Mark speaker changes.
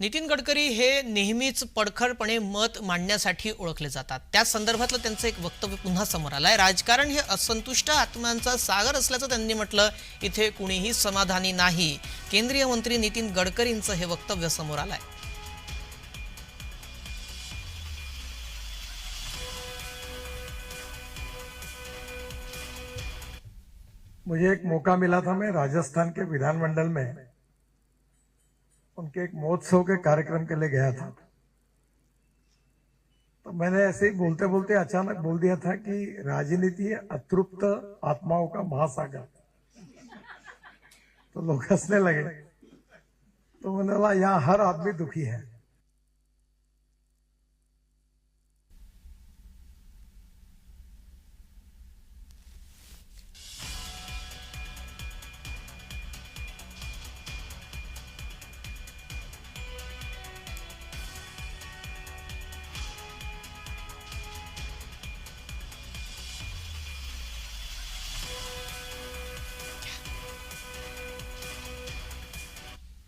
Speaker 1: नितीन गडकरी हे नेहमीच पडखरपणे मत मांडण्यासाठी ओळखले जातात। त्या संदर्भातलं त्यांचं एक वक्तव्य पुन्हा समोर आलंय। राजकारण हे असंतुष्ट आत्म्यांचा सागर असल्याचं त्यांनी म्हटलं। इथे कुणीही समाधानी नाही। केंद्रीय मंत्री नितीन गडकरींचं हे वक्तव्य समोर आलंय।
Speaker 2: मुझे एक मौका मिला था, मैं राजस्थान के विधानमंडल में उनके एक महोत्सव के कार्यक्रम के लिए गया था। तो मैंने ऐसे ही बोलते बोलते अचानक बोल दिया था कि राजनीति है अतृप्त आत्माओं का महासागर। तो लोग हंसने लगे। तो मैंने बोला यहाँ हर आदमी दुखी है।